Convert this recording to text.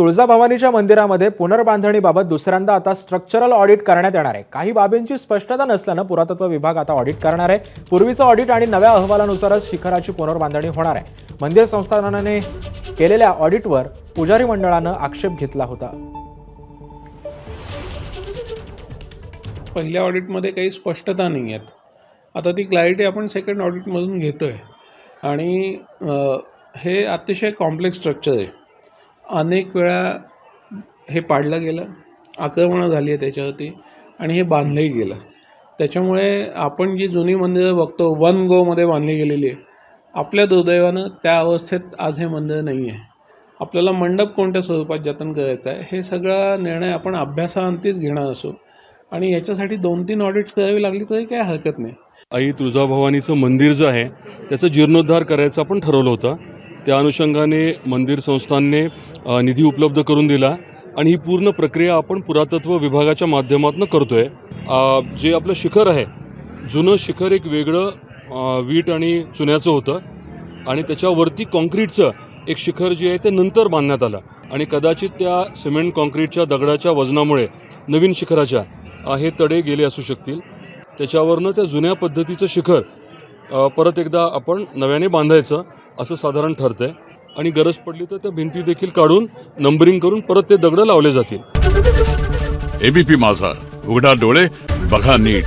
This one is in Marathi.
तुळजाभवानीच्या मंदिरामध्ये पुनर्बांधणीबाबत दुसऱ्यांदा आता स्ट्रक्चरल ऑडिट करण्यात येणार आहे। काही बाबींची स्पष्टता नसल्याने पुरातत्व विभाग आता ऑडिट करणार आहे। पूर्वीचं ऑडिट आणि नव्या अहवालानुसारच शिखराची पुनर्बांधणी होणार आहे। मंदिर संस्थानाने केलेल्या ऑडिटवर पुजारी मंडळाने आक्षेप घेतला होता। पहिल्या ऑडिटमध्ये काही स्पष्टता नाही आहेत। आता ती क्लॅरिटी आपण सेकंड ऑडिटमधून घेतोय आणि हे अतिशय कॉम्प्लेक्स स्ट्रक्चर आहे। अनेक वेळा हे पाडलं गेलं, आक्रमणं झाली आहे त्याच्यावरती आणि हे बांधलंही गेलं। त्याच्यामुळे आपण जी जुनी मंदिरं बघतो वन गोमध्ये बांधली गेलेली आहे, आपल्या दुर्दैवानं त्या अवस्थेत आज हे मंदिर नाही आहे। आपल्याला मंडप कोणत्या स्वरूपात जतन करायचं आहे हे सगळा निर्णय आपण अभ्यासाअंतीच घेणार असू आणि याच्यासाठी 2-3 ऑडिट्स करावी लागली तरी काही हरकत नाही। आई तुळजाभवानीचं मंदिर जे आहे त्याचा जीर्णोद्धार करायचं आपण ठरवलं होतं। त्या अनुषंगाने मंदिर संस्थानने निधी उपलब्ध करून दिला आणि ही पूर्ण प्रक्रिया आपण पुरातत्व विभागाच्या माध्यमातून करतोय। जे आपलं शिखर आहे, जुनं शिखर एक वेगळं वीट आणि चुन्याचं होतं आणि त्याच्यावरती कॉन्क्रीटचं एक शिखर जे आहे ते नंतर बांधण्यात आलं आणि कदाचित त्या सिमेंट कॉन्क्रीटच्या दगडाच्या वजनामुळे नवीन शिखराच्या हे तडे गेले असू शकतील। त्याच्यावरनं त्या जुन्या पद्धतीचं शिखर परत एकदा आपण नव्याने बांधायचं असं साधारण ठरतंय आणि गरज पडली तर त्या भिंती देखील काढून नंबरिंग करून परत ते दगड लावले जातील। एबीपी माझा, उघडा डोळे बघा नीट।